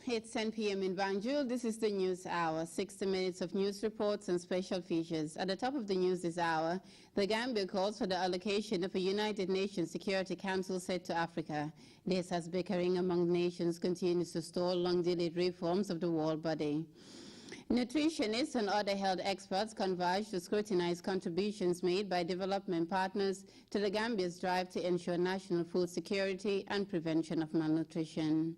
It's 10 p.m. in Banjul. This is the News Hour, 60 minutes of news reports and special features. At the top of the news this hour, the Gambia calls for the allocation of a United Nations Security Council seat to Africa. This as bickering among nations continues to stall long-delayed reforms of the world body. Nutritionists and other health experts converge to scrutinize contributions made by development partners to the Gambia's drive to ensure national food security and prevention of malnutrition.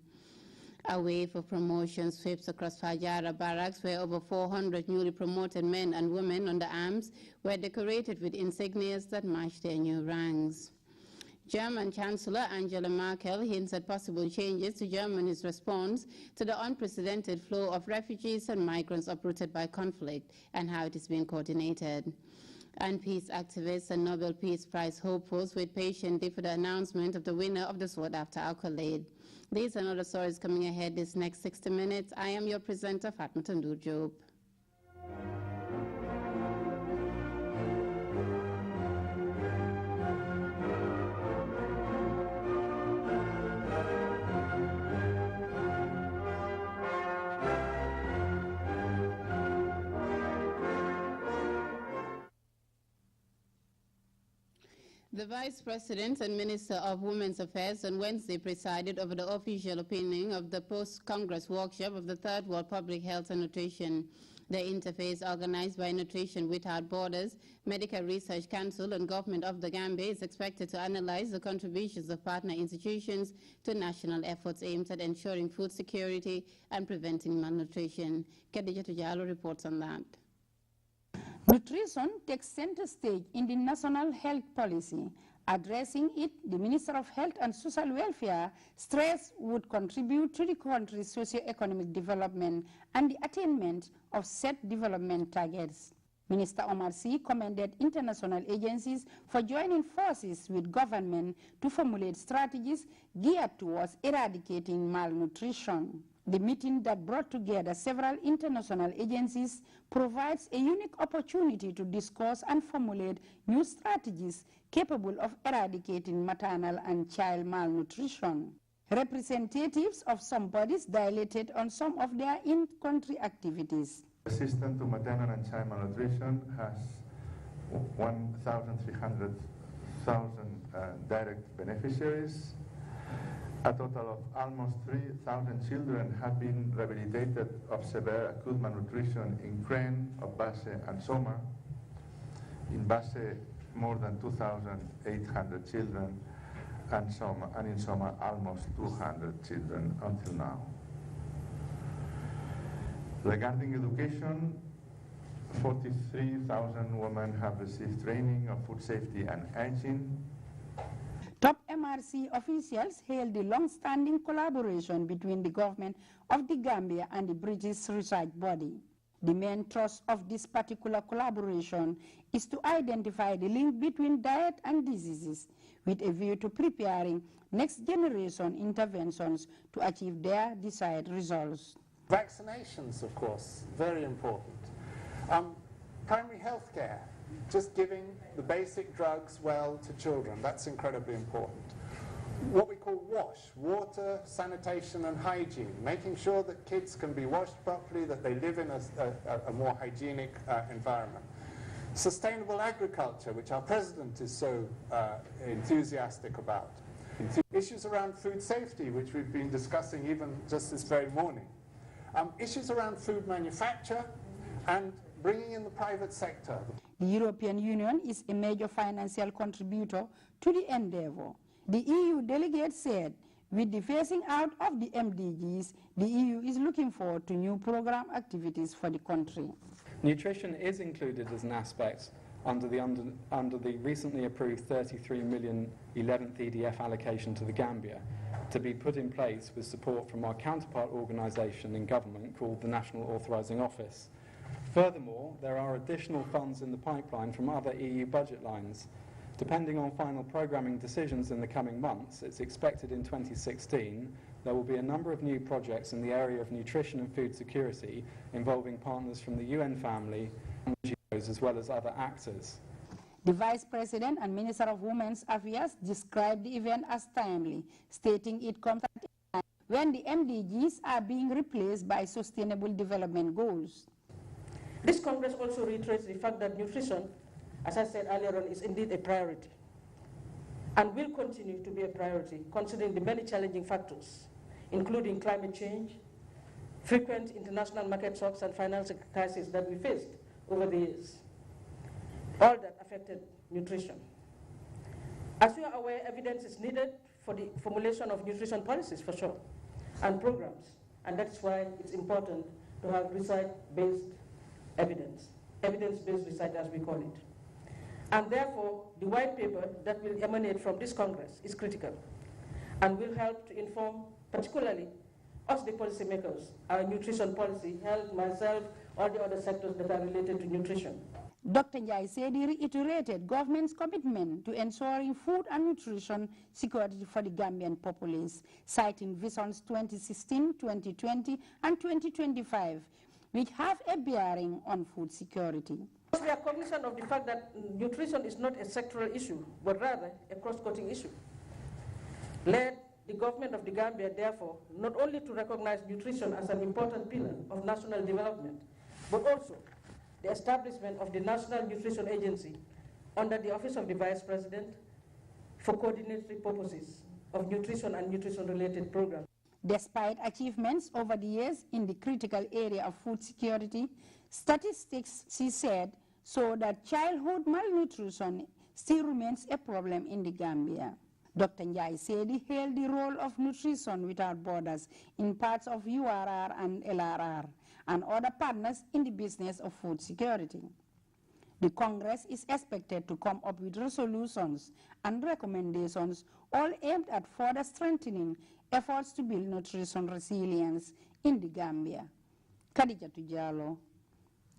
A wave of promotions sweeps across Fajara barracks, where over 400 newly promoted men and women under arms were decorated with insignias that match their new ranks. German Chancellor Angela Merkel hints at possible changes to Germany's response to the unprecedented flow of refugees and migrants uprooted by conflict and how it is being coordinated. And peace activists and Nobel Peace Prize hopefuls wait patiently for the announcement of the winner of the sought-after accolade. These and other stories coming ahead this next 60 minutes. I am your presenter, FATOUMATA NDURE. The Vice President and Minister of Women's Affairs on Wednesday presided over the official opening of the post-Congress workshop of the Third World Public Health and Nutrition. The interface, organized by Nutrition Without Borders, Medical Research Council, and Government of the Gambia, is expected to analyze the contributions of partner institutions to national efforts aimed at ensuring food security and preventing malnutrition. Khadija Tujalo reports on that. Nutrition takes center stage in the national health policy. Addressing it, the Minister of Health and Social Welfare stressed would contribute to the country's socio-economic development and the attainment of set development targets. Minister Omar Sy commended international agencies for joining forces with government to formulate strategies geared towards eradicating malnutrition. The meeting that brought together several international agencies provides a unique opportunity to discuss and formulate new strategies capable of eradicating maternal and child malnutrition. Representatives of some bodies dilated on some of their in-country activities. Assistance to maternal and child malnutrition has 1,300,000 direct beneficiaries. A total of almost 3,000 children have been rehabilitated of severe acute malnutrition in Crane, Obbase, and Soma. In Basse, more than 2,800 children, and in Soma, almost 200 children until now. Regarding education, 43,000 women have received training of food safety and hygiene. Top MRC officials hailed the long-standing collaboration between the government of the Gambia and the British research body. The main thrust of this particular collaboration is to identify the link between diet and diseases, with a view to preparing next-generation interventions to achieve their desired results. Vaccinations, of course, very important. Primary health care. Just giving the basic drugs well to children, that's incredibly important. What we call WASH, water, sanitation and hygiene, making sure that kids can be washed properly, that they live in a more hygienic environment. Sustainable agriculture, which our president is so enthusiastic about. Issues around food safety, which we've been discussing even just this very morning. Issues around food manufacture and bringing in the private sector. The European Union is a major financial contributor to the endeavor. The EU delegate said, with the phasing out of the MDGs, the EU is looking forward to new program activities for the country. Nutrition is included as an aspect under the recently approved 33 million 11th EDF allocation to the Gambia, to be put in place with support from our counterpart organisation in government called the National Authorising Office. Furthermore, there are additional funds in the pipeline from other EU budget lines. Depending on final programming decisions in the coming months, it's expected in 2016 there will be a number of new projects in the area of nutrition and food security involving partners from the UN family, NGOs, as well as other actors. The Vice President and Minister of Women's Affairs described the event as timely, stating it comes at a time when the MDGs are being replaced by Sustainable Development Goals. This Congress also reiterates the fact that nutrition, as I said earlier on, is indeed a priority and will continue to be a priority considering the many challenging factors, including climate change, frequent international market shocks and financial crises that we faced over the years, all that affected nutrition. As you are aware, evidence is needed for the formulation of nutrition policies for sure, and programs, and that's why it's important to have research-based evidence, evidence-based research as we call it. And therefore, the white paper that will emanate from this Congress is critical and will help to inform, particularly us, the policymakers, our nutrition policy, health, myself, all the other sectors that are related to nutrition. Dr. Njai Sedi reiterated government's commitment to ensuring food and nutrition security for the Gambian populace, citing visions 2016, 2020, and 2025, which have a bearing on food security. We are cognizant of the fact that nutrition is not a sectoral issue, but rather a cross-cutting issue. Led the government of the Gambia, therefore, not only to recognize nutrition as an important pillar of national development, but also the establishment of the National Nutrition Agency under the Office of the Vice President for coordinatory purposes of nutrition and nutrition-related programs. Despite achievements over the years in the critical area of food security, statistics, she said, show that childhood malnutrition still remains a problem in the Gambia. Dr. Njai Sedi hailed the role of Nutrition Without Borders in parts of URR and LRR and other partners in the business of food security. The Congress is expected to come up with resolutions and recommendations all aimed at further strengthening efforts to build nutrition resilience in the Gambia. Khadija Tujalo,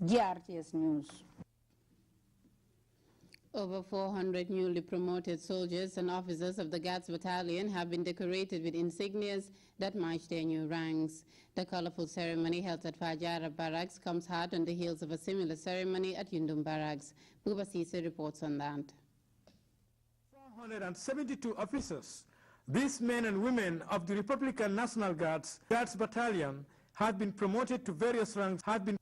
GRTS News. Over 400 newly promoted soldiers and officers of the Guards Battalion have been decorated with insignias that match their new ranks. The colorful ceremony held at Fajara Barracks comes hard on the heels of a similar ceremony at Yundum Barracks. Buba Sise reports on that. 472 officers, these men and women of the Republican National Guards Battalion, had been promoted to various ranks, had been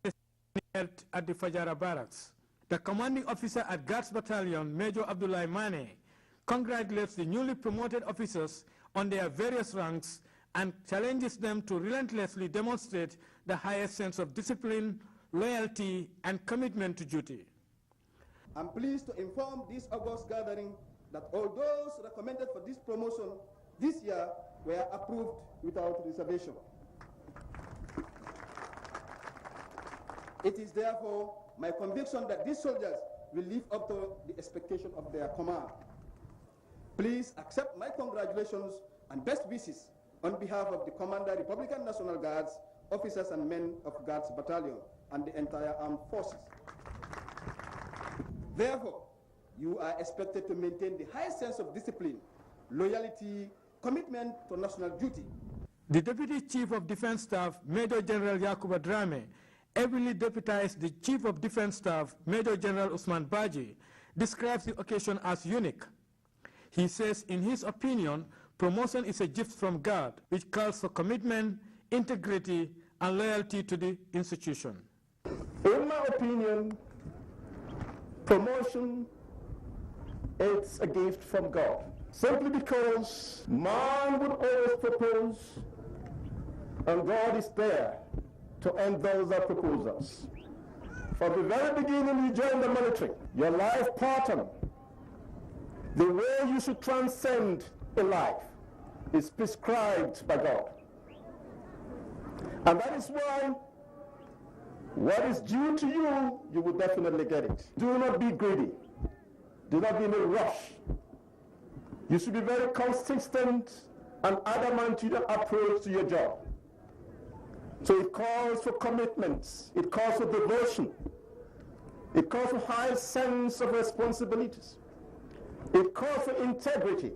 held at the Fajara Barracks. The commanding officer at Guards Battalion, Major Abdullah Mane, congratulates the newly promoted officers on their various ranks and challenges them to relentlessly demonstrate the highest sense of discipline, loyalty, and commitment to duty. I'm pleased to inform this August gathering that all those recommended for this promotion this year were approved without reservation. It is therefore my conviction that these soldiers will live up to the expectation of their command. Please accept my congratulations and best wishes on behalf of the Commander, Republican National Guards, officers and men of Guards Battalion, and the entire armed forces. Therefore, you are expected to maintain the highest sense of discipline, loyalty, commitment to national duty. The Deputy Chief of Defense Staff, Major General Yakuba Drame, ably deputized the Chief of Defense Staff, Major General Usman Baji, describes the occasion as unique. He says, in his opinion, promotion is a gift from God, which calls for commitment, integrity, and loyalty to the institution. In my opinion, promotion is a gift from God, simply because man would always propose, and God is there to end those that propose us. From the very beginning you joined the military, your life pattern, the way you should transcend in life is prescribed by God. And that is why what is due to you, you will definitely get it. Do not be greedy. Do not be in a rush. You should be very consistent and adamant in your approach to your job. So it calls for commitments, it calls for devotion, it calls for high sense of responsibilities, it calls for integrity,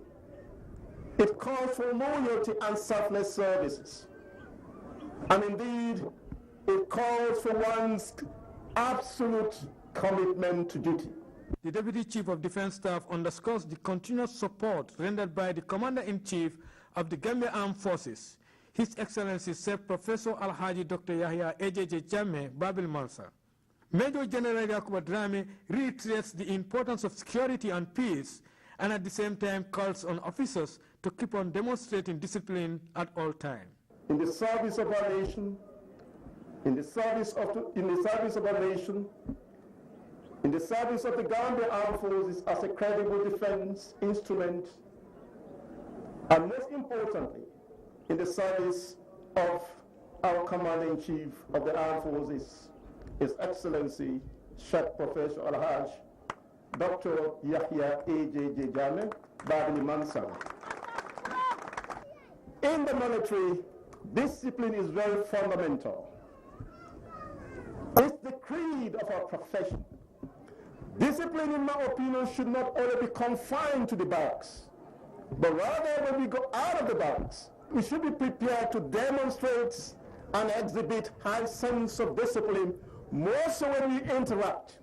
it calls for loyalty and selfless services. And indeed, it calls for one's absolute commitment to duty. The Deputy Chief of Defense Staff underscores the continuous support rendered by the Commander-in-Chief of the Gambia Armed Forces. His Excellency Sir Professor Alhaji Dr. Yahya AJJ Jammeh Babil Malsa. Major General Yakuba Drame reiterates the importance of security and peace, and at the same time calls on officers to keep on demonstrating discipline at all times. In the service of our nation, in the service of our nation, in the service of the Gambia Armed Forces as a credible defense instrument, and most importantly, in the service of our Commander-in-Chief of the Armed Forces, His Excellency Sheikh Professor Alhaj Dr. Yahya AJJ Jammeh Babili Mansa. In the military, discipline is very fundamental. It's the creed of our profession. Discipline, in my opinion, should not only be confined to the barracks, but rather when we go out of the barracks, we should be prepared to demonstrate and exhibit high sense of discipline, more so when we interact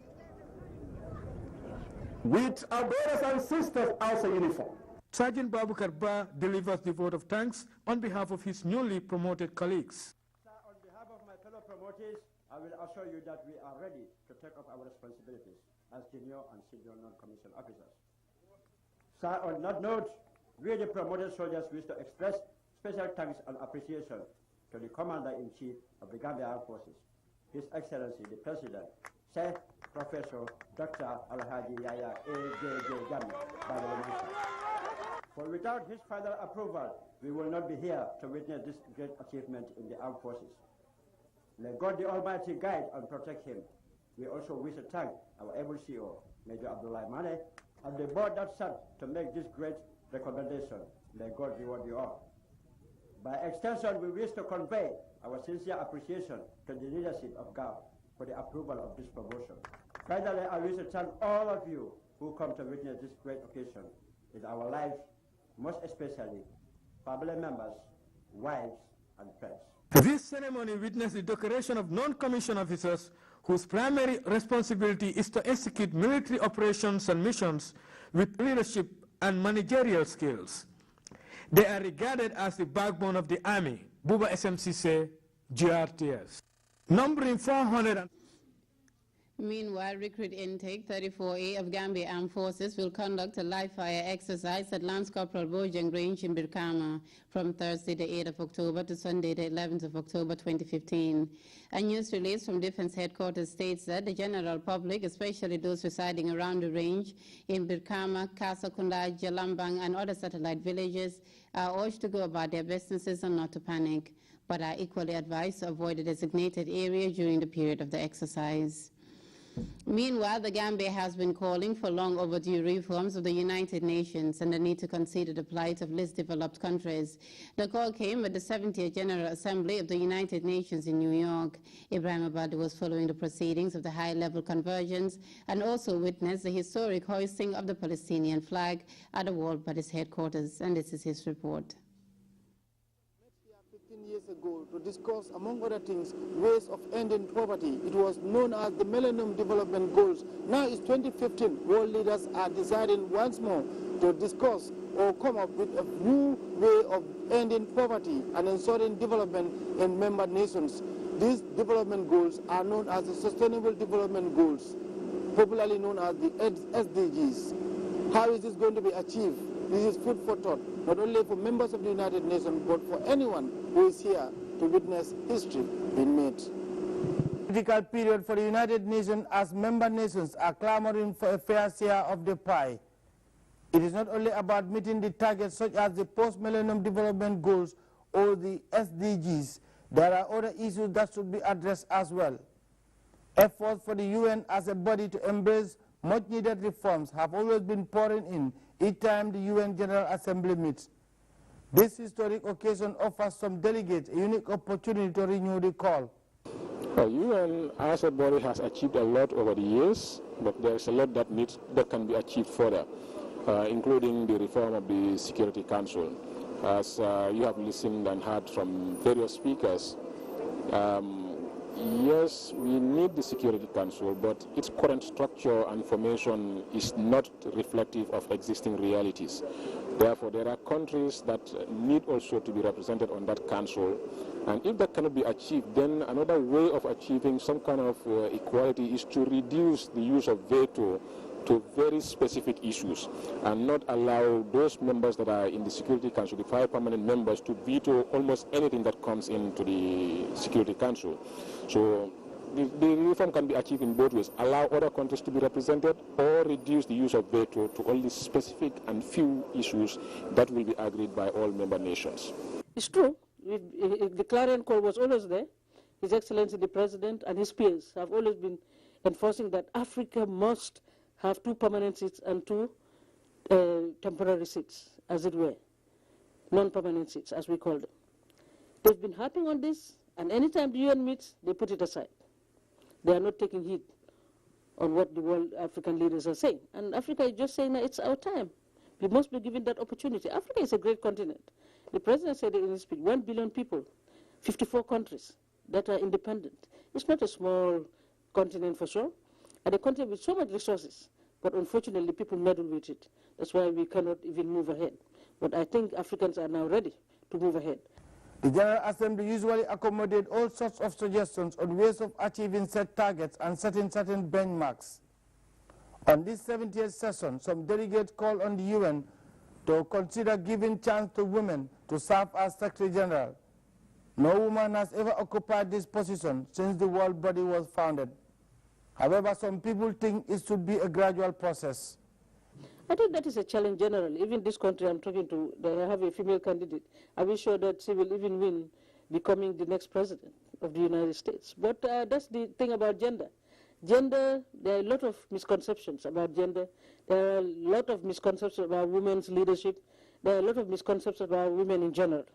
with our brothers and sisters outside uniform. Sergeant Babukar Ba delivers the vote of thanks on behalf of his newly promoted colleagues. Sir, on behalf of my fellow promoters, I will assure you that we are ready to take up our responsibilities as junior and senior non-commissioned officers. Sir, on that note, we the promoted soldiers wish to express special thanks and appreciation to the Commander-in-Chief of the Gambia Armed Forces, His Excellency the President, Sir Professor Dr. Alhaji Yahya AJJ Jammeh. For without his final approval, we will not be here to witness this great achievement in the armed forces. May God the Almighty guide and protect him. We also wish to thank our able CEO, Major Abdullah Mane, and the board that sat to make this great recommendation. May God reward you all. By extension, we wish to convey our sincere appreciation to the leadership of GAO for the approval of this promotion. Finally, I wish to thank all of you who come to witness this great occasion in our lives, most especially family members, wives, and friends. This ceremony witnessed the decoration of non-commissioned officers whose primary responsibility is to execute military operations and missions with leadership and managerial skills. They are regarded as the backbone of the Army, Buba SMCC, GRTS. Numbering 400. Meanwhile, Recruit Intake 34A of Gambia Armed Forces will conduct a live-fire exercise at Lance Corporal Bojang Range in Birkama from Thursday the 8th of October to Sunday the 11th of October 2015. A news release from Defense Headquarters states that the general public, especially those residing around the range in Birkama, Kasakunda, Jalambang, and other satellite villages, are urged to go about their businesses and not to panic, but are equally advised to avoid the designated area during the period of the exercise. Meanwhile, the Gambia has been calling for long overdue reforms of the United Nations and the need to consider the plight of least developed countries. The call came at the 70th General Assembly of the United Nations in New York. Ibrahim Abadi was following the proceedings of the high-level convergence and also witnessed the historic hoisting of the Palestinian flag at the World Body's headquarters, and this is his report. 15 years ago to discuss, among other things, ways of ending poverty. It was known as the Millennium Development Goals. Now it's 2015. World leaders are deciding once more to discuss or come up with a new way of ending poverty and ensuring development in member nations. These development goals are known as the Sustainable Development Goals, popularly known as the SDGs. How is this going to be achieved? This is food for thought, not only for members of the United Nations, but for anyone who is here to witness history being made. Critical period for the United Nations as member nations are clamoring for a fair share of the pie. It is not only about meeting the targets such as the post-millennium development goals or the SDGs. There are other issues that should be addressed as well. Efforts for the UN as a body to embrace much-needed reforms have always been pouring in each time the UN General Assembly meets. This historic occasion offers some delegates a unique opportunity to renew the call. The UN as a body has achieved a lot over the years, but there is a lot that can be achieved further, including the reform of the Security Council. As you have listened and heard from various speakers, yes, we need the Security Council, but its current structure and formation is not reflective of existing realities. Therefore, there are countries that need also to be represented on that council. And if that cannot be achieved, then another way of achieving some kind of equality is to reduce the use of veto to very specific issues and not allow those members that are in the Security Council, the 5 permanent members, to veto almost anything that comes into the Security Council. So the reform can be achieved in both ways: allow other countries to be represented, or reduce the use of veto to only specific and few issues that will be agreed by all member nations. It's true. The clarion call was always there. His Excellency the President and his peers have always been enforcing that Africa must have 2 permanent seats and 2 temporary seats, as it were, non-permanent seats, as we call them. They've been harping on this, and anytime the UN meets, they put it aside. They are not taking heed on what the world African leaders are saying. And Africa is just saying that it's our time. We must be given that opportunity. Africa is a great continent. The President said it in his speech: 1 billion people, 54 countries that are independent. It's not a small continent for sure, and a continent with so much resources, but unfortunately people meddle with it. That's why we cannot even move ahead. But I think Africans are now ready to move ahead. The General Assembly usually accommodates all sorts of suggestions on ways of achieving set targets and setting certain benchmarks. On this 70th session, some delegates called on the UN to consider giving chance to women to serve as Secretary General. No woman has ever occupied this position since the world body was founded. However, some people think it should be a gradual process. I think that is a challenge generally. Even this country I'm talking to, they have a female candidate. I will sure that she will even win becoming the next president of the United States. But that's the thing about gender. Gender, there are a lot of misconceptions about gender. There are a lot of misconceptions about women's leadership. There are a lot of misconceptions about women in general.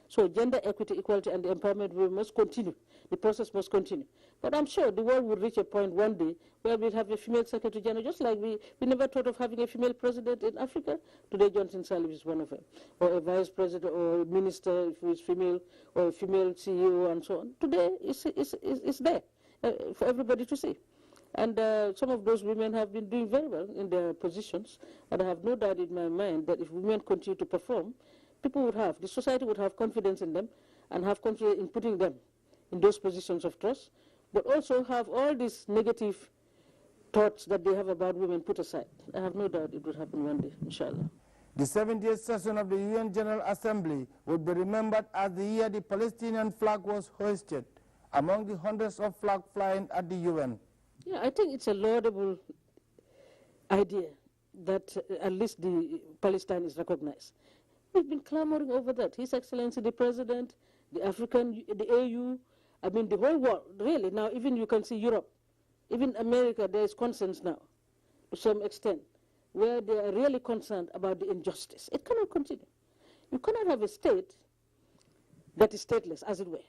So gender equity, equality, and the empowerment we must continue. The process must continue. But I'm sure the world will reach a point one day where we'll have a female Secretary General, just like we never thought of having a female president in Africa. Today, Johnson Sirleaf is one of them. Or a vice president, or a minister who is female, or a female CEO, and so on. Today, it's there for everybody to see. And some of those women have been doing very well in their positions. And I have no doubt in my mind that if women continue to perform, the society would have confidence in them and have confidence in putting them in those positions of trust, but also have all these negative thoughts that they have about women put aside. I have no doubt it will happen one day, inshallah. The 70th session of the UN General Assembly would be remembered as the year the Palestinian flag was hoisted, among the hundreds of flags flying at the UN. Yeah, I think it's a laudable idea that at least Palestine is recognized. We've been clamoring over that. His Excellency the President, the AU, I mean the whole world, really. Now even you can see Europe, even America, there is consensus now, to some extent, where they are really concerned about the injustice. It cannot continue. You cannot have a state that is stateless, as it were.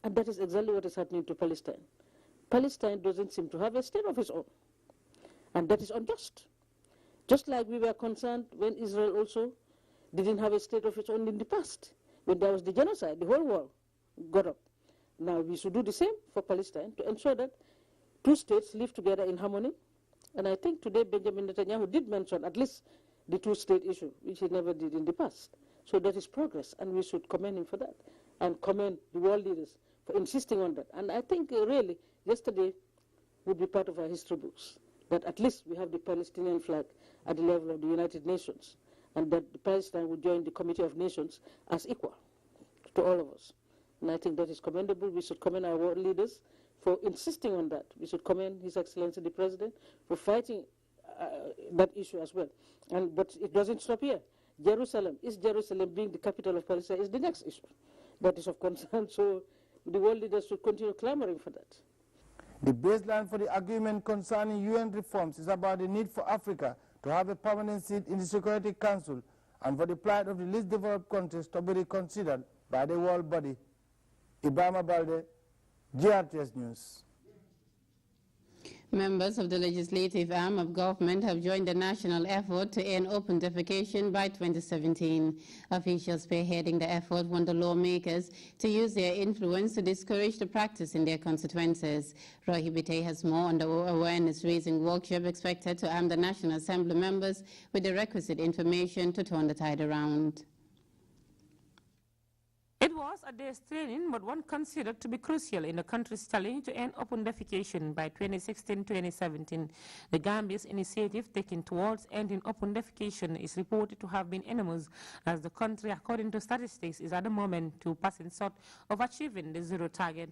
And that is exactly what is happening to Palestine. Palestine doesn't seem to have a state of its own. And that is unjust. Just like we were concerned when Israel also didn't have a state of its own in the past. When there was the genocide, the whole world got up. Now we should do the same for Palestine to ensure that 2 states live together in harmony. And I think today Benjamin Netanyahu did mention at least the 2-state issue, which he never did in the past. So that is progress, and we should commend him for that, and commend the world leaders for insisting on that. And I think really yesterday would be part of our history books, that at least we have the Palestinian flag at the level of the United Nations, and that Palestine would join the Committee of Nations as equal to all of us. And I think that is commendable. We should commend our world leaders for insisting on that. We should commend His Excellency the President for fighting that issue as well. But it doesn't stop here. Jerusalem being the capital of Palestine is the next issue that is of concern. So the world leaders should continue clamoring for that. The baseline for the agreement concerning UN reforms is about the need for Africa to have a permanent seat in the Security Council and for the plight of the least developed countries to be reconsidered by the world body. Ibrahima Balde, GRTS News. Members of the legislative arm of government have joined the national effort to end open defecation by 2017. Officials spearheading the effort want the lawmakers to use their influence to discourage the practice in their constituencies. Rohi Bitey has more on the awareness-raising workshop expected to arm the National Assembly members with the requisite information to turn the tide around. It was a day's training, but one considered to be crucial in the country's challenge to end open defecation by 2016-2017. The Gambia's initiative taken towards ending open defecation is reported to have been enormous, as the country, according to statistics, is at the moment 2% short of achieving the zero target.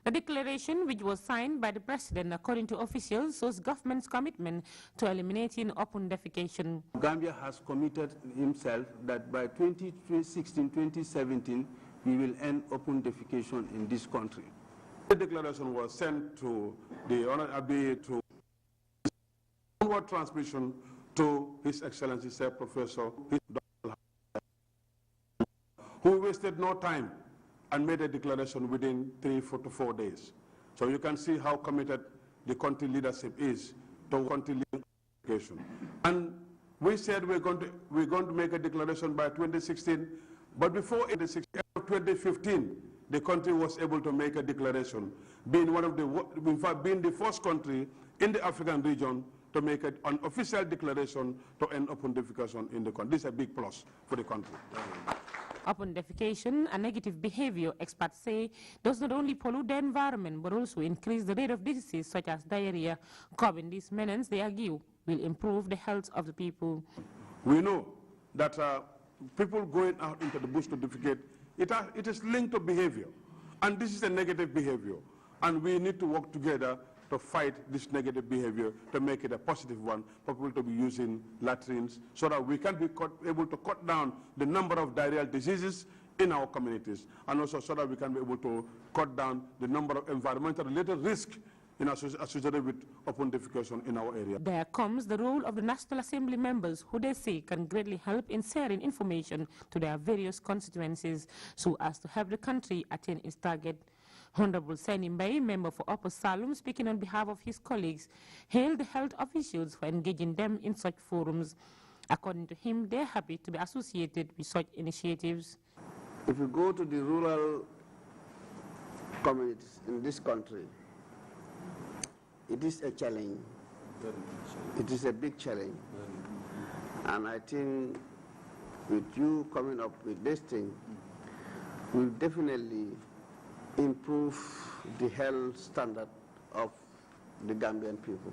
The declaration, which was signed by the president, according to officials, shows government's commitment to eliminating open defecation. Gambia has committed himself that by 2016-2017, we will end open defecation in this country. The declaration was sent to the Honorable to forward transmission to His Excellency, Sir Professor, who wasted no time and made a declaration within 3 to 4 days. So you can see how committed the country leadership is to country education. And we said we're going to make a declaration by 2016, but before 2015, the country was able to make a declaration, being being the first country in the African region to make an official declaration to end open defecation in the country. This is a big plus for the country. Open defecation, a negative behavior, experts say, does not only pollute the environment but also increase the rate of diseases such as diarrhea. Curbing these menace, they argue, will improve the health of the people. We know that people going out into the bush to defecate, it is linked to behavior, and this is a negative behavior, and we need to work together to fight this negative behavior, to make it a positive one, for people to be using latrines, so that we can be able to cut down the number of diarrheal diseases in our communities, and also so that we can be able to cut down the number of environmental-related risks associated with open defecation in our area. There comes the role of the National Assembly members, who they say can greatly help in sharing information to their various constituencies, so as to help the country attain its target. Honorable Saini Mbaye, member for Upper Salum, speaking on behalf of his colleagues, hailed the health officials for engaging them in such forums. According to him, they are happy to be associated with such initiatives. If you go to the rural communities in this country, it is a challenge. It is a big challenge. And I think with you coming up with this thing, will definitely improve the health standard of the Gambian people.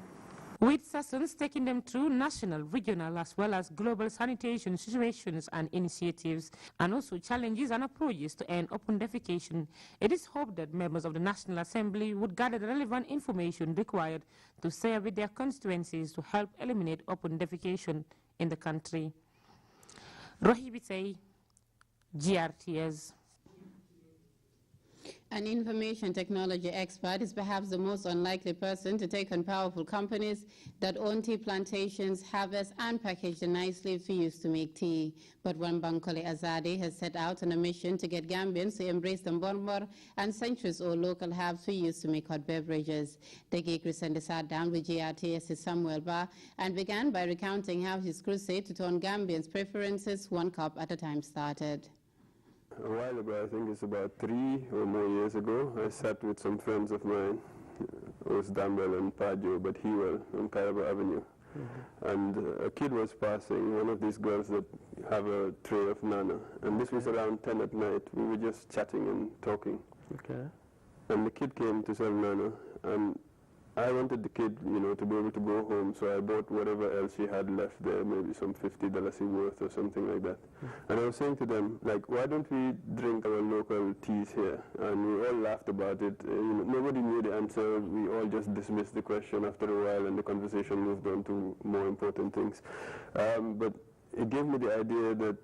With sessions taking them through national, regional, as well as global sanitation situations and initiatives, and also challenges and approaches to end open defecation, it is hoped that members of the National Assembly would gather the relevant information required to share with their constituencies to help eliminate open defecation in the country. Rohi Bitey, GRTS. An information technology expert is perhaps the most unlikely person to take on powerful companies that own tea plantations, harvest and package the nice leaves we use to make tea. But Bankole Azadi has set out on a mission to get Gambians to embrace the mbonbor and centuries-old local herbs we use to make hot beverages. The geek recently sat down with GRTS's Samuel Ba and began by recounting how his crusade to turn Gambians' preferences one cup at a time started. A while ago, I think it's about 3 or more years ago, I sat with some friends of mine. It was Dambel and Pajo, but Hewell on Caraba Avenue. And a kid was passing, one of these girls that have a tray of nana. And this was around 10 at night. We were just chatting and talking. And the kid came to sell nana. And I wanted the kid, to be able to go home, so I bought whatever else she had left there, maybe some $50 worth or something like that. And I was saying to them, like, why don't we drink our local teas here? And we all laughed about it. Nobody knew the answer. We all just dismissed the question after a while, and the conversation moved on to more important things. But it gave me the idea that,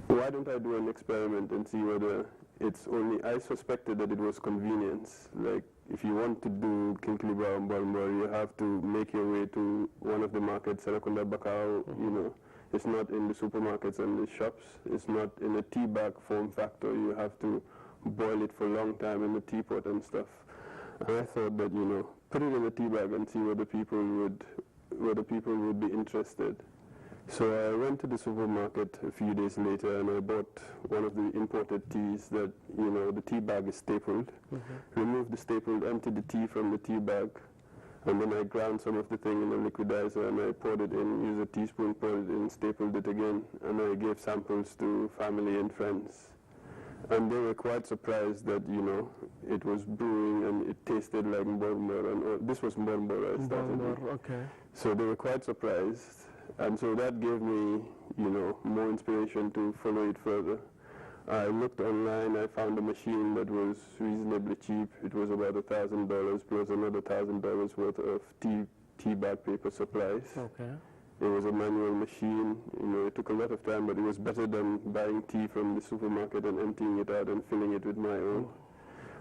why don't I do an experiment and see whether it's only, I suspected that it was convenience. Like, if you want to do Kinkliba and Balmor, you have to make your way to one of the markets, Sarakunda Bakau, it's not in the supermarkets and the shops, it's not in a tea bag form factor, you have to boil it for a long time in the teapot and stuff. And I thought that, you know, put it in a tea bag and see whether people would be interested. So I went to the supermarket a few days later and I bought one of the imported teas that, you know, the tea bag is stapled. Removed the staple, emptied the tea from the tea bag, and then I ground some of the thing in a liquidizer and I poured it in, used a teaspoon, poured it in, stapled it again, and I gave samples to family and friends. And they were quite surprised that, you know, it was brewing and it tasted like murmur, and this was murmur I started with. Okay. So they were quite surprised, and so that gave me, you know, more inspiration to follow it further. I looked online, I found a machine that was reasonably cheap. It was about $1,000 plus another $1,000 worth of tea bag paper supplies. Okay. It was a manual machine. You know, it took a lot of time, but it was better than buying tea from the supermarket and emptying it out and filling it with my own.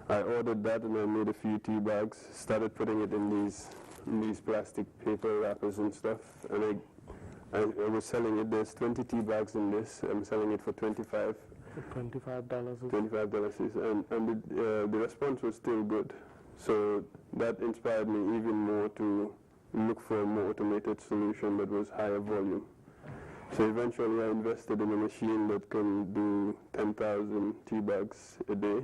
I ordered that and I made a few tea bags, started putting it in these plastic paper wrappers and stuff, and I was selling it. There's 20 tea bags in this. I'm selling it for $25. $25, and the response was still good. So that inspired me even more to look for a more automated solution that was higher volume. So eventually I invested in a machine that can do 10,000 tea bags a day.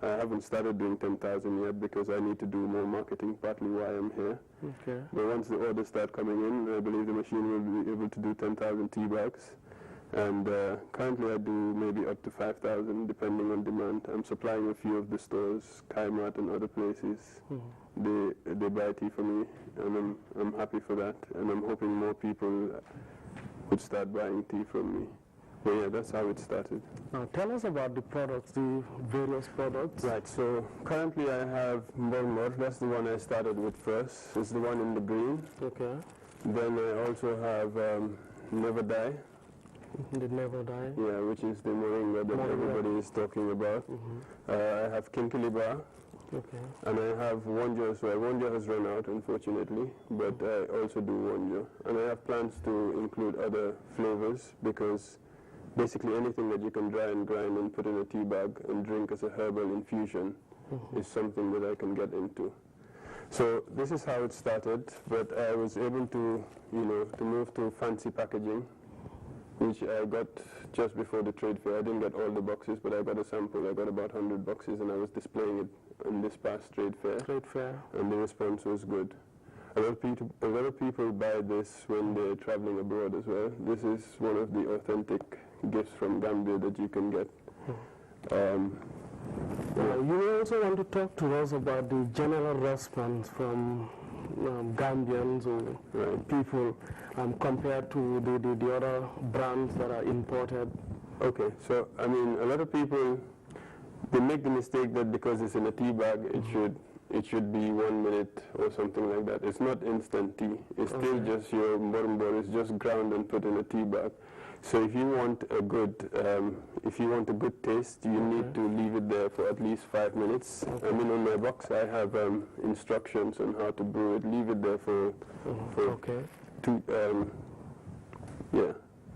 I haven't started doing 10,000 yet because I need to do more marketing, partly why I'm here. Okay. But once the orders start coming in, I believe the machine will be able to do 10,000 tea bags. And currently I do maybe up to 5,000 depending on demand. I'm supplying a few of the stores, Kaimat and other places. They buy tea for me, and I'm happy for that. And I'm hoping more people would start buying tea from me. But yeah, that's how it started. Now tell us about the products, the various products. Right, so currently I have Murmur. That's the one I started with first. It's the one in the green. Okay. Then I also have Never Die. The Never Die? Yeah, which is the moringa that everybody is talking about. I have Kinkeliba. Okay. And I have Wonjo as well. Wonjo has run out, unfortunately, but I also do Wonjo. And I have plans to include other flavors because basically anything that you can dry and grind and put in a tea bag and drink as a herbal infusion is something that I can get into. So this is how it started, but I was able to, you know, to move to fancy packaging, which I got just before the trade fair. I didn't get all the boxes, but I got a sample. I got about 100 boxes, and I was displaying it in this past trade fair. And the response was good. A lot of people buy this when they're traveling abroad as well. This is one of the authentic gifts from Gambia that you can get. You also want to talk to us about the general response from Gambians or people compared to the other brands that are imported. Okay, so I mean, a lot of people, they make the mistake that because it's in a tea bag, it should be 1 minute or something like that. It's not instant tea. It's still just your murmur. It's just ground and put in a tea bag. So if you want a good, taste, you need to leave it there for at least 5 minutes. I mean, on my box, I have instructions on how to brew it. Leave it there for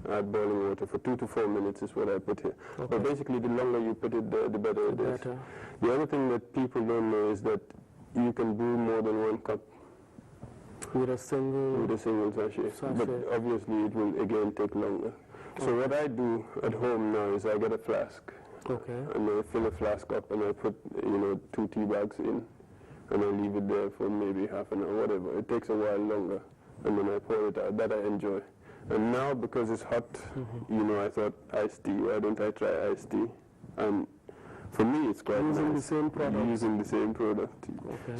add boiling water for 2 to 4 minutes is what I put here. But basically, the longer you put it there, the better it is. The other thing that people don't know is that you can brew more than 1 cup. With a single sachet. But obviously, it will again take longer. So what I do at home now is I get a flask. And I fill a flask up and I put, 2 tea bags in. And I leave it there for maybe half an hour, whatever. It takes a while longer. And then I pour it out. That I enjoy. And now, because it's hot, I thought iced tea. Why don't I try iced tea? And for me, it's quite using nice. Using the same product.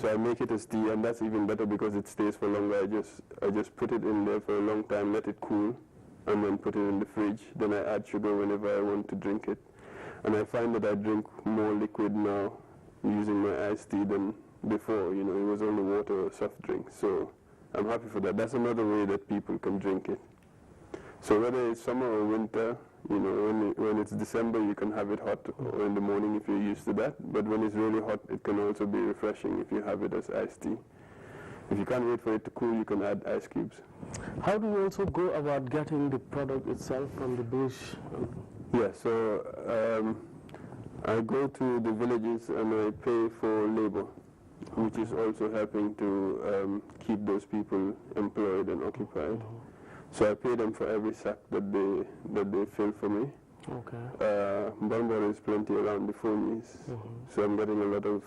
So I make it as tea, and that's even better because it stays for longer. I just put it in there for a long time, let it cool, and then put it in the fridge. Then I add sugar whenever I want to drink it. And I find that I drink more liquid now using my iced tea than before. It was only water or soft drink. So I'm happy for that. That's another way that people can drink it. So whether it's summer or winter, when it's December, you can have it hot or in the morning if you're used to that. But when it's really hot, it can also be refreshing if you have it as iced tea. If you can't wait for it to cool, you can add ice cubes. How do you also go about getting the product itself from the bush? Yeah, so I go to the villages and I pay for labor. which is also helping to keep those people employed and occupied. So I pay them for every sack that they fill for me. Okay. Mbor is plenty around the Fonies, so I'm getting a lot of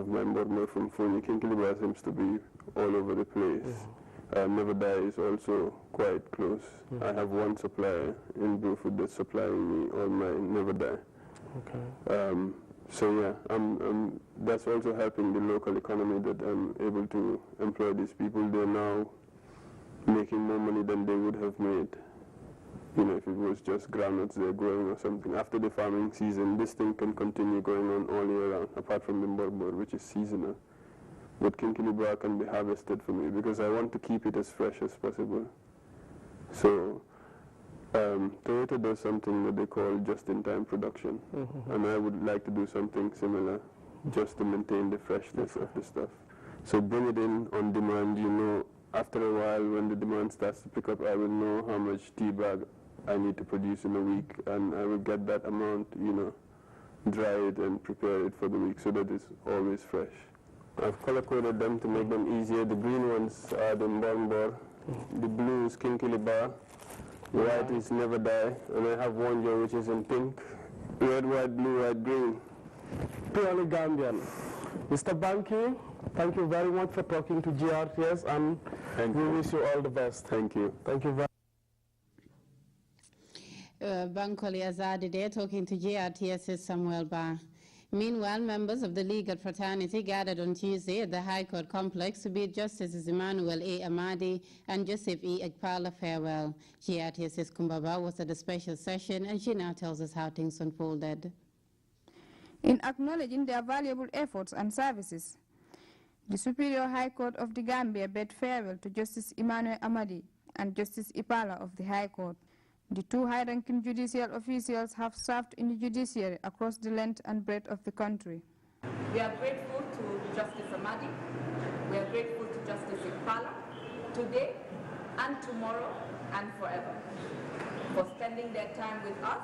my Mbor from Foni. Kinkeliba seems to be all over the place. Never Die is also quite close. I have one supplier in Bruford that's supplying me all my Never Die. Okay. So yeah, that's also helping the local economy that I'm able to employ these people. They're now making more money than they would have made, you know, if it was just groundnuts they're growing or something. After the farming season, this thing can continue going on all year round, apart from the Mbor, which is seasonal. But Kinkeliba can be harvested for me because I want to keep it as fresh as possible. So Toyota does something that they call just-in-time production, and I would like to do something similar just to maintain the freshness of the stuff. So bring it in on demand, you know. After a while, when the demand starts to pick up, I will know how much tea bag I need to produce in a week, and I will get that amount, you know, dry it and prepare it for the week so that it's always fresh. I've color-coded them to make them easier. The green ones are the Mbor, the blue is Kinkeliba, the white is Never Die, and I have one here which is in pink. Red, white, blue, white, green. Purely Gambian. Mr. Banky, thank you very much for talking to GRTS, and we wish you all the best. Thank you. Thank you very much. Bankole Azadi there talking to GRTS's Samuel Ba. Meanwhile, members of the legal fraternity gathered on Tuesday at the High Court complex to bid Justices Emmanuel A. Amadi and Joseph E. Ekpala farewell. GRTS's Kumbaba was at a special session, and she now tells us how things unfolded. In acknowledging their valuable efforts and services, the Superior High Court of the Gambia bid farewell to Justice Emmanuel Amadi and Justice Ekpala of the High Court. The two high-ranking judicial officials have served in the judiciary across the length and breadth of the country. We are grateful to Justice Amadi, we are grateful to Justice Ekpala, today and tomorrow and forever, for spending their time with us,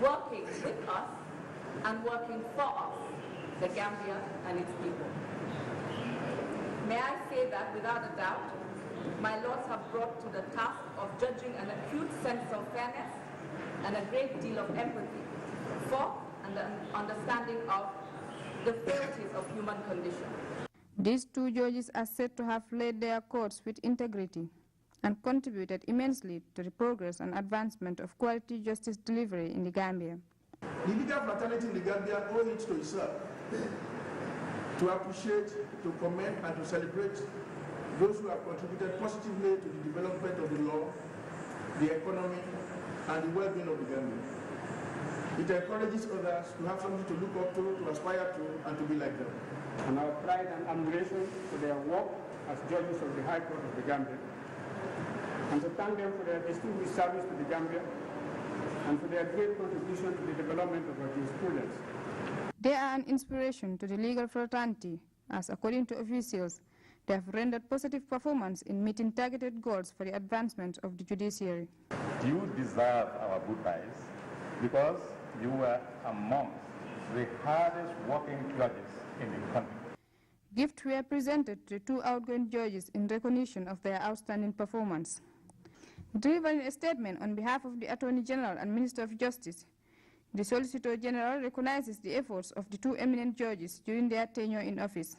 working with us, and working for us, the Gambia and its people. May I say that without a doubt, my lords have brought to the task of judging an acute sense of fairness and a great deal of empathy for and the understanding of the frailties of human condition. These two judges are said to have led their courts with integrity and contributed immensely to the progress and advancement of quality justice delivery in the Gambia. The legal fraternity in the Gambia owes it to itself to appreciate, to commend, and to celebrate those who have contributed positively to the development of the law, the economy, and the well-being of the Gambia. It encourages others to have something to look up to aspire to, and to be like them. And our pride and admiration for their work as judges of the High Court of the Gambia, and to thank them for their distinguished service to the Gambia, and for their great contribution to the development of our jurisprudence. They are an inspiration to the legal fraternity, as according to officials, they have rendered positive performance in meeting targeted goals for the advancement of the judiciary. You deserve our goodbyes because you were among the hardest working judges in the country. Gifts were presented to the two outgoing judges in recognition of their outstanding performance. Delivering a statement on behalf of the Attorney General and Minister of Justice, the Solicitor General recognizes the efforts of the two eminent judges during their tenure in office.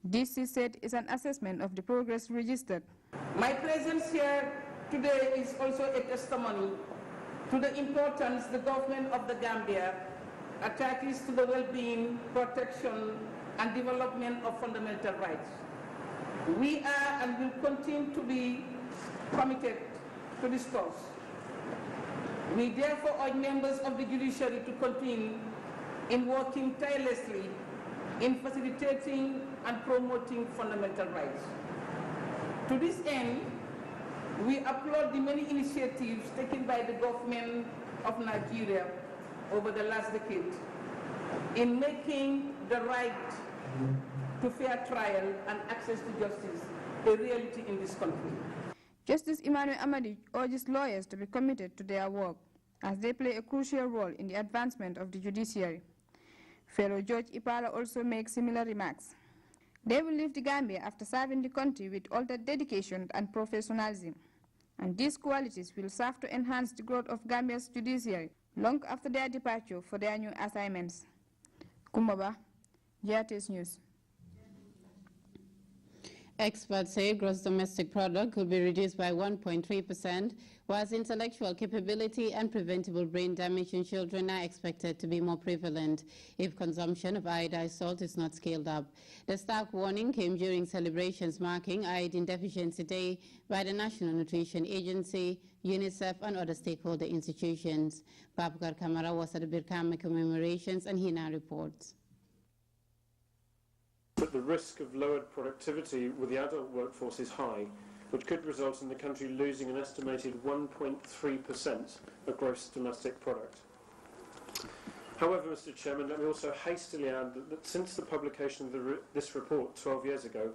This, he said, is an assessment of the progress registered. My presence here today is also a testimony to the importance the government of the Gambia attaches to the well-being, protection, and development of fundamental rights. We are and will continue to be committed to this cause. We therefore urge members of the judiciary to continue in working tirelessly in facilitating and promoting fundamental rights. To this end, we applaud the many initiatives taken by the government of Nigeria over the last decade in making the right to fair trial and access to justice a reality in this country. Justice Emmanuel Amadi urges lawyers to be committed to their work, as they play a crucial role in the advancement of the judiciary. Fellow Judge Ipala also makes similar remarks. They will leave the Gambia after serving the country with altered dedication and professionalism. And these qualities will serve to enhance the growth of Gambia's judiciary long after their departure for their new assignments. Kumaba, GRTS News. Experts say gross domestic product could be reduced by 1.3%, whilst intellectual capability and preventable brain damage in children are expected to be more prevalent if consumption of iodized salt is not scaled up. The stark warning came during celebrations marking Iodine Deficiency Day by the National Nutrition Agency, UNICEF, and other stakeholder institutions. Babakar Kamara was at the Birkama commemorations, and he now reports. But the risk of lowered productivity with the adult workforce is high, which could result in the country losing an estimated 1.3% of gross domestic product. However, Mr. Chairman, let me also hastily add that since the publication of this report 12 years ago,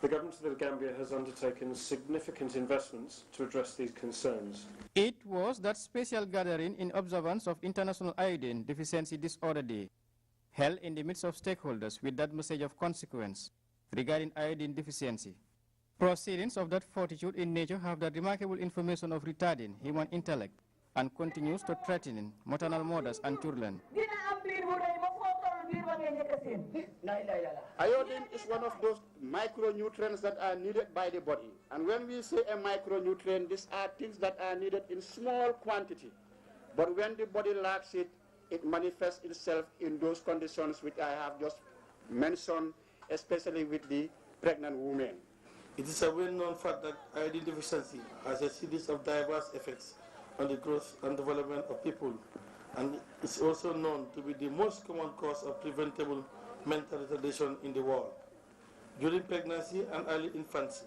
the government of the Gambia has undertaken significant investments to address these concerns. It was that special gathering in observance of International Iodine Deficiency Disorder Day, held in the midst of stakeholders with that message of consequence regarding iodine deficiency. Proceedings of that fortitude in nature have that remarkable information of retarding human intellect and continues to threaten maternal mothers and children. Iodine is one of those micronutrients that are needed by the body. And when we say a micronutrient, these are things that are needed in small quantity. But when the body lacks it, it manifests itself in those conditions which I have just mentioned, especially with the pregnant women. It is a well-known fact that iodine deficiency has a series of diverse effects on the growth and development of people, and it's also known to be the most common cause of preventable mental retardation in the world. During pregnancy and early infancy,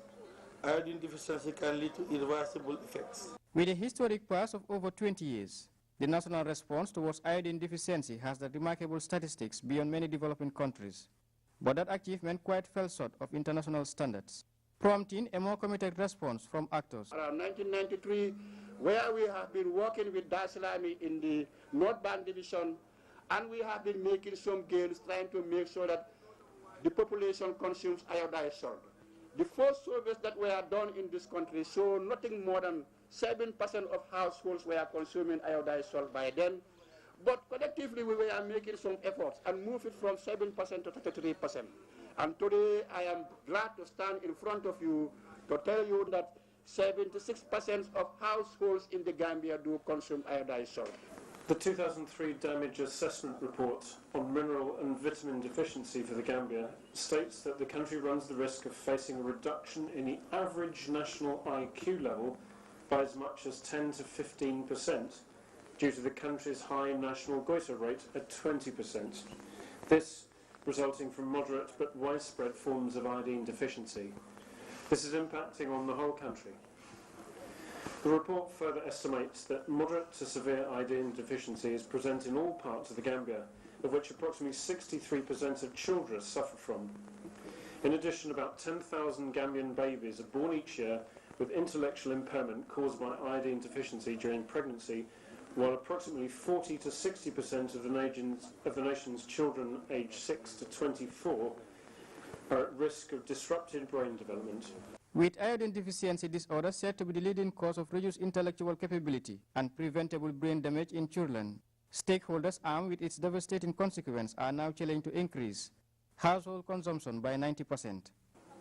iodine deficiency can lead to irreversible effects. With a historic past of over 20 years, the national response towards iodine deficiency has the remarkable statistics beyond many developing countries. But that achievement quite fell short of international standards, prompting a more committed response from actors. Around 1993, where we have been working with Dar Salami in the North Bank Division, and we have been making some gains trying to make sure that the population consumes iodized salt. The first surveys that were done in this country show nothing more than 7% of households were consuming iodized salt by then. But collectively we were making some efforts and moved it from 7% to 33%. And today I am glad to stand in front of you to tell you that 76% of households in the Gambia do consume iodized salt. The 2003 Damage Assessment Report on Mineral and Vitamin Deficiency for the Gambia states that the country runs the risk of facing a reduction in the average national IQ level by as much as 10 to 15% due to the country's high national goiter rate at 20%. This resulting from moderate but widespread forms of iodine deficiency. This is impacting on the whole country. The report further estimates that moderate to severe iodine deficiency is present in all parts of the Gambia, of which approximately 63% of children suffer from. In addition, about 10,000 Gambian babies are born each year with intellectual impairment caused by iodine deficiency during pregnancy, while approximately 40 to 60% of the nation's children aged 6 to 24 are at risk of disrupted brain development. With iodine deficiency disorder said to be the leading cause of reduced intellectual capability and preventable brain damage in children, stakeholders armed with its devastating consequence are now challenged to increase household consumption by 90%.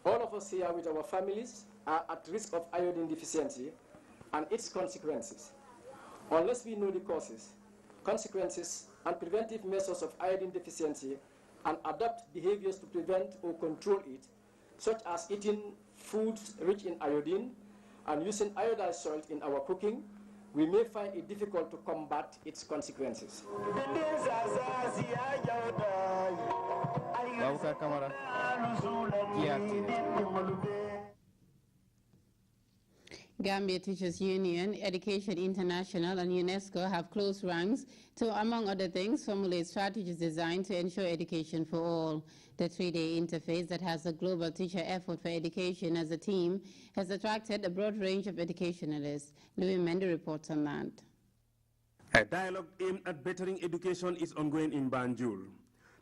All of us here with our families are at risk of iodine deficiency and its consequences. Unless we know the causes, consequences, and preventive measures of iodine deficiency and adopt behaviors to prevent or control it, such as eating foods rich in iodine and using iodized salt in our cooking, we may find it difficult to combat its consequences. Gambia Teachers Union, Education International, and UNESCO have close ranks to, among other things, formulate strategies designed to ensure education for all. The three-day interface that has a global teacher effort for education as a team has attracted a broad range of educationalists. Louis Mendy reports on that. A dialogue aimed at bettering education is ongoing in Banjul.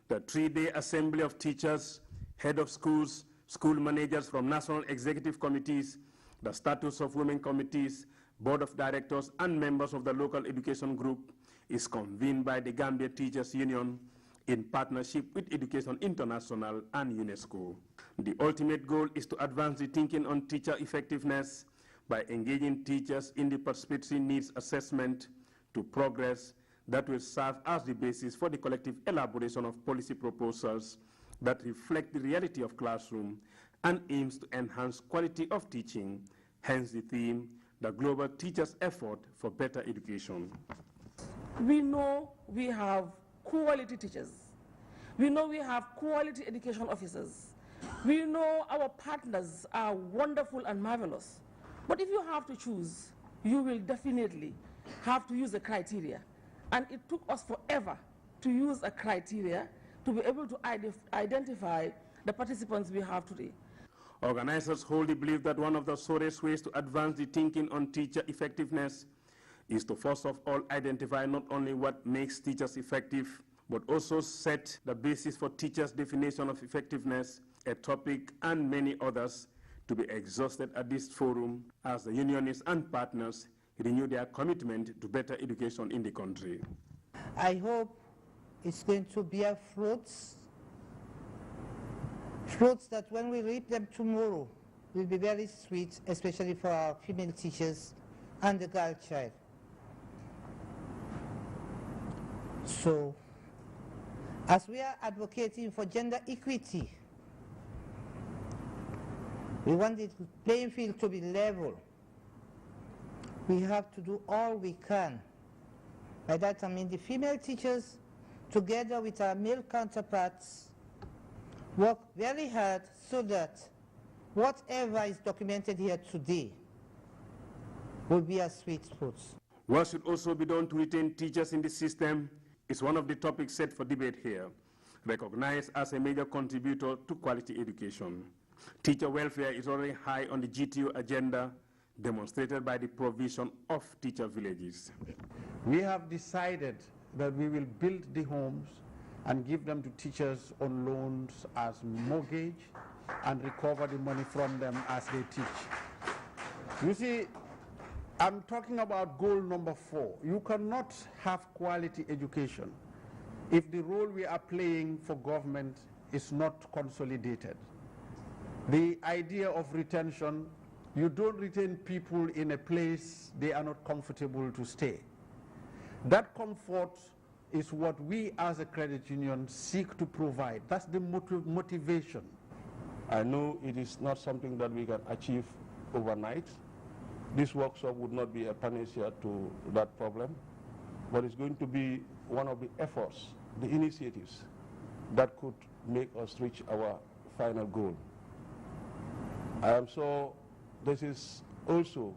The 3-day assembly of teachers, head of schools, school managers from national executive committees, the status of women committees, board of directors, and members of the local education group is convened by the Gambia Teachers Union in partnership with Education International and UNESCO. The ultimate goal is to advance the thinking on teacher effectiveness by engaging teachers in the participatory needs assessment to progress that will serve as the basis for the collective elaboration of policy proposals that reflect the reality of classroom and aims to enhance quality of teaching, hence the theme, the Global Teachers' Effort for Better Education. We know we have quality teachers. We know we have quality education officers. We know our partners are wonderful and marvelous. But if you have to choose, you will definitely have to use a criteria. And it took us forever to use a criteria to be able to identify the participants we have today. Organizers wholly believe that one of the surest ways to advance the thinking on teacher effectiveness is to first of all identify not only what makes teachers effective, but also set the basis for teachers' definition of effectiveness, a topic and many others to be exhausted at this forum as the unionists and partners renew their commitment to better education in the country. I hope it's going to bear fruits that when we read them tomorrow will be very sweet, especially for our female teachers and the girl child. So, as we are advocating for gender equity, we want the playing field to be level. We have to do all we can. By that I mean the female teachers, together with our male counterparts, work very hard so that whatever is documented here today will be a sweet fruit. What should also be done to retain teachers in the system is one of the topics set for debate here, recognized as a major contributor to quality education. Teacher welfare is already high on the GTO agenda, demonstrated by the provision of teacher villages. We have decided that we will build the homes and give them to teachers on loans as mortgage and recover the money from them as they teach. You see, I'm talking about goal number 4. You cannot have quality education if the role we are playing for government is not consolidated. The idea of retention, you don't retain people in a place they are not comfortable to stay. That comfort is what we as a credit union seek to provide. That's the motivation. I know it is not something that we can achieve overnight. This workshop would not be a panacea to that problem, but it's going to be one of the efforts, the initiatives that could make us reach our final goal. I am sure this is also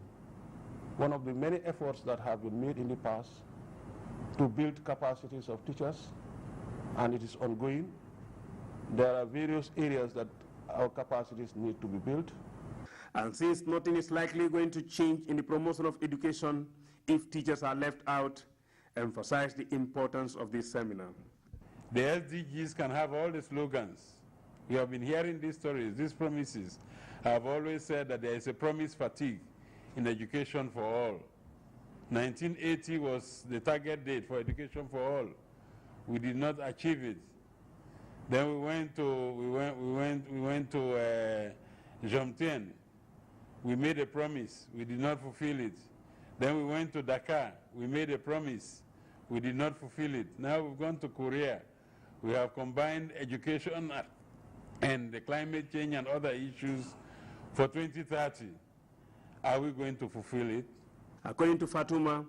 one of the many efforts that have been made in the past to build capacities of teachers, and it is ongoing. There are various areas that our capacities need to be built. And since nothing is likely going to change in the promotion of education if teachers are left out, emphasize the importance of this seminar. The SDGs can have all the slogans. We have been hearing these stories, these promises. I have always said that there is a promise fatigue in education for all. 1980 was the target date for education for all. We did not achieve it. Then we went to Jomtien. We made a promise. We did not fulfill it. Then we went to Dakar. We made a promise. We did not fulfill it. Now we've gone to Korea. We have combined education and the climate change and other issues for 2030. Are we going to fulfill it? According to Fatuma,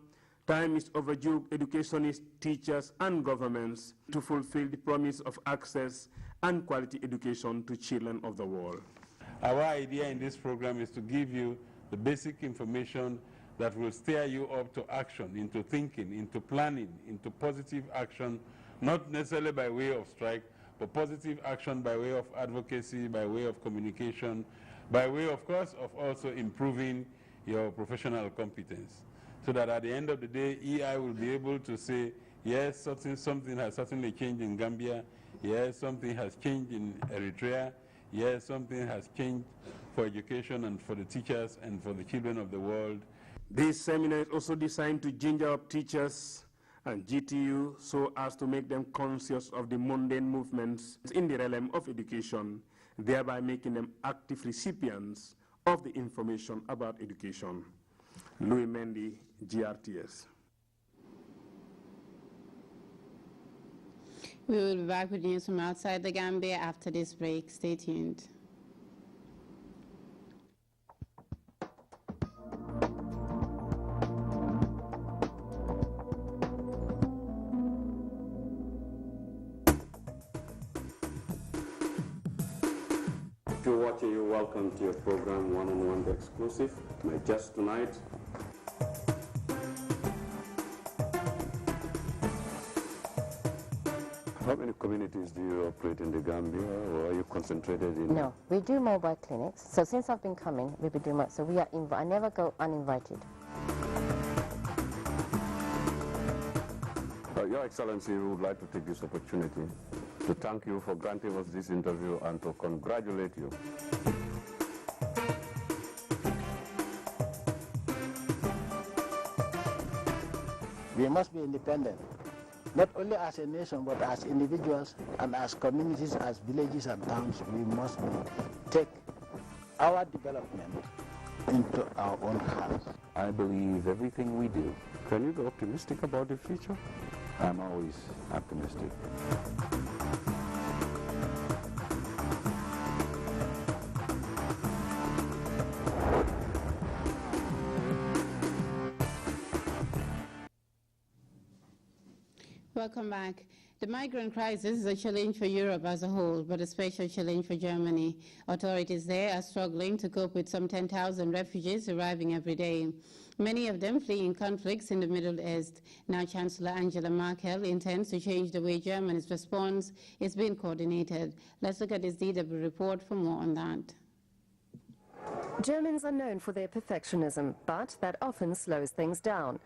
time is overdue educationists, teachers, and governments to fulfill the promise of access and quality education to children of the world. Our idea in this program is to give you the basic information that will steer you up to action, into thinking, into planning, into positive action, not necessarily by way of strike, but positive action by way of advocacy, by way of communication, by way, of course, of also improving your professional competence. So that at the end of the day, EI will be able to say, yes, something has certainly changed in Gambia. Yes, something has changed in Eritrea. Yes, something has changed for education and for the teachers and for the children of the world. This seminar is also designed to ginger up teachers and GTU so as to make them conscious of the mundane movements in the realm of education, thereby making them active recipients of the information about education. Louis Mendy, GRTS. We will be back with news from outside the Gambia after this break. Stay tuned. If you're watching, you're welcome to your program One-on-One The Exclusive. My guest tonight, how many communities do you operate in the Gambia, or are you concentrated in? No, we do mobile clinics. So since I've been coming, we've been doing much. So we are I never go uninvited. Your Excellency, we would like to take this opportunity to thank you for granting us this interview and to congratulate you. We must be independent, not only as a nation, but as individuals and as communities, as villages and towns. We must take our development into our own hands. I believe everything we do. Can you be optimistic about the future? I'm always optimistic. Welcome back. The migrant crisis is a challenge for Europe as a whole, but a special challenge for Germany. Authorities there are struggling to cope with some 10,000 refugees arriving every day, many of them fleeing conflicts in the Middle East. Now Chancellor Angela Merkel intends to change the way Germany's response is being coordinated. Let's look at this DW report for more on that. Germans are known for their perfectionism, but that often slows things down.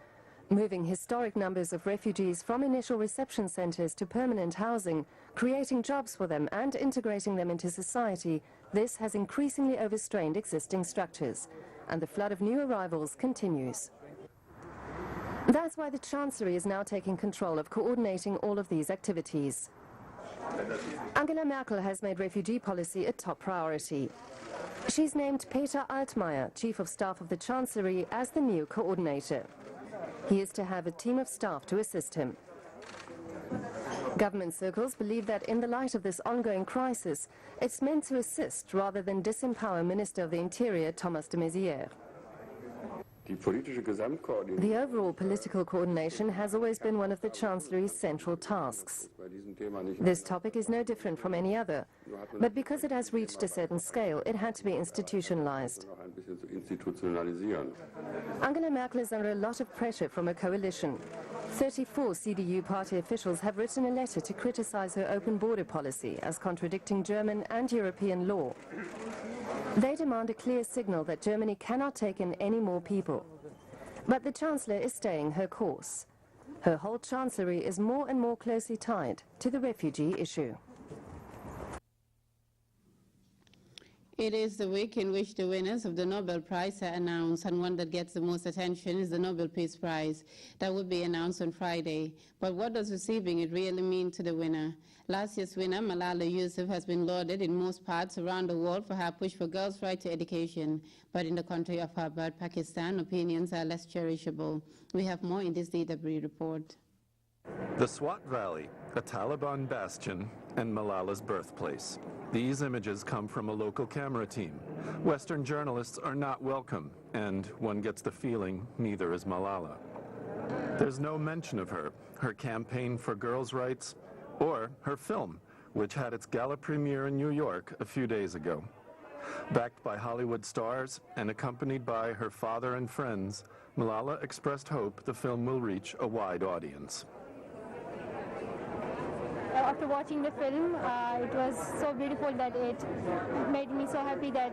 Moving historic numbers of refugees from initial reception centres to permanent housing, creating jobs for them and integrating them into society, this has increasingly overstrained existing structures, and the flood of new arrivals continues. That's why the Chancellery is now taking control of coordinating all of these activities. Angela Merkel has made refugee policy a top priority. She's named Peter Altmaier, Chief of Staff of the Chancellery, as the new coordinator. He is to have a team of staff to assist him. Government circles believe that in the light of this ongoing crisis, it's meant to assist rather than disempower Minister of the Interior Thomas de Maizière. The overall political coordination has always been one of the Chancellery's central tasks. This topic is no different from any other, but because it has reached a certain scale, it had to be institutionalized. Angela Merkel is under a lot of pressure from a coalition. 34 CDU party officials have written a letter to criticize her open border policy as contradicting German and European law. They demand a clear signal that Germany cannot take in any more people. But the Chancellor is staying her course. Her whole Chancellery is more and more closely tied to the refugee issue. It is the week in which the winners of the Nobel Prize are announced, and one that gets the most attention is the Nobel Peace Prize. That will be announced on Friday. But what does receiving it really mean to the winner? Last year's winner, Malala Yousafzai, has been lauded in most parts around the world for her push for girls' right to education. But in the country of her birth, Pakistan, opinions are less cherishable. We have more in this DW report. The Swat Valley, a Taliban bastion, and Malala's birthplace. These images come from a local camera team. Western journalists are not welcome, and one gets the feeling neither is Malala. There's no mention of her campaign for girls' rights, or her film, which had its gala premiere in New York a few days ago. Backed by Hollywood stars and accompanied by her father and friends, Malala expressed hope the film will reach a wide audience. After watching the film, it was so beautiful that it made me so happy that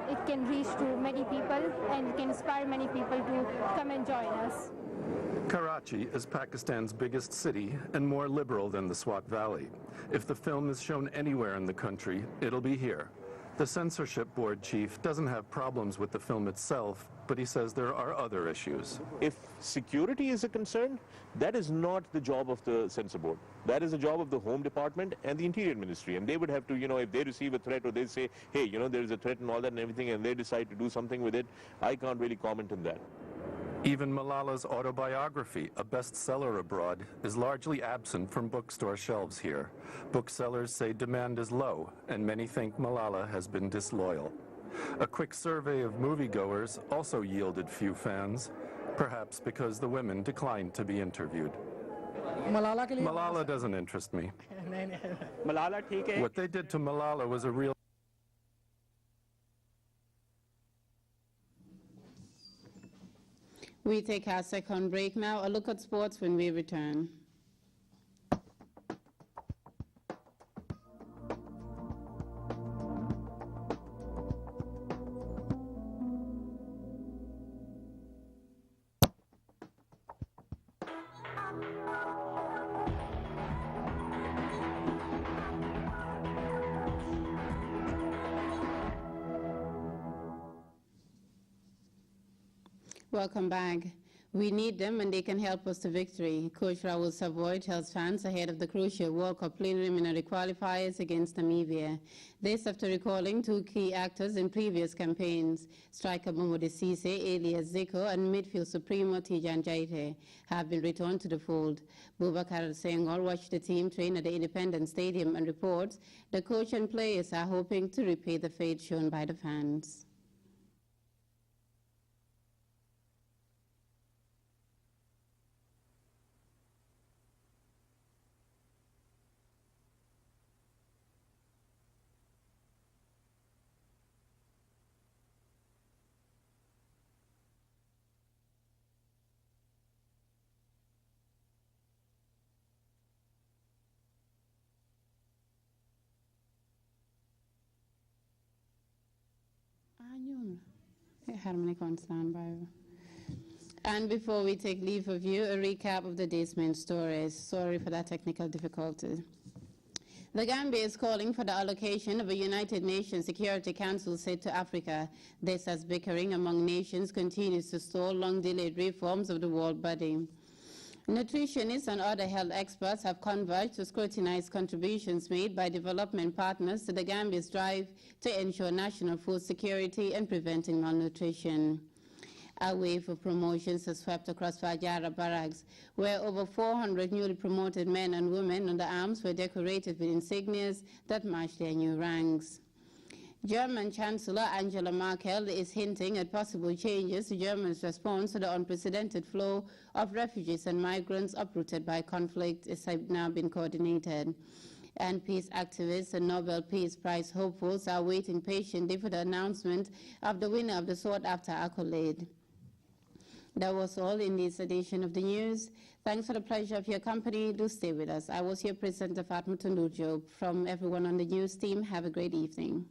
it can reach to many people and can inspire many people to come and join us. Karachi is Pakistan's biggest city and more liberal than the Swat Valley. If the film is shown anywhere in the country, it'll be here. The censorship board chief doesn't have problems with the film itself, but he says there are other issues. If security is a concern, that is not the job of the censor board. That is the job of the Home Department and the Interior Ministry. And they would have to, if they receive a threat or they say, hey, there is a threat and all that and everything, and they decide to do something with it, I can't really comment on that. Even Malala's autobiography, a bestseller abroad, is largely absent from bookstore shelves here. Booksellers say demand is low, and many think Malala has been disloyal. A quick survey of moviegoers also yielded few fans, perhaps because the women declined to be interviewed. Malala doesn't interest me. What they did to Malala was a real... We take our second break now. A look at sports when we return. Welcome back. We need them and they can help us to victory. Coach Raul Savoy tells fans ahead of the crucial World Cup preliminary qualifiers against Namibia. This after recalling two key actors in previous campaigns. Striker Mamoudou Cissé, alias Zico, and midfield supremo Tijan Jaite have been returned to the fold. Boubacar Senghor watched the team train at the Independence Stadium and reports the coach and players are hoping to repay the faith shown by the fans. And before we take leave of you, a recap of the day's main stories. Sorry for that technical difficulty. The Gambia is calling for the allocation of a United Nations Security Council seat to Africa. This as bickering among nations continues to stall long-delayed reforms of the world body. Nutritionists and other health experts have converged to scrutinize contributions made by development partners to the Gambia's drive to ensure national food security and preventing malnutrition. A wave of promotions has swept across Fajara barracks, where over 400 newly promoted men and women under arms were decorated with insignias that match their new ranks. German Chancellor Angela Merkel is hinting at possible changes to Germany's response to the unprecedented flow of refugees and migrants uprooted by conflict. It has now been coordinated. And peace activists and Nobel Peace Prize hopefuls are waiting patiently for the announcement of the winner of the sought-after accolade. That was all in this edition of the news. Thanks for the pleasure of your company. Do stay with us. I was your presenter, FATOUMATA Job. From everyone on the news team, have a great evening.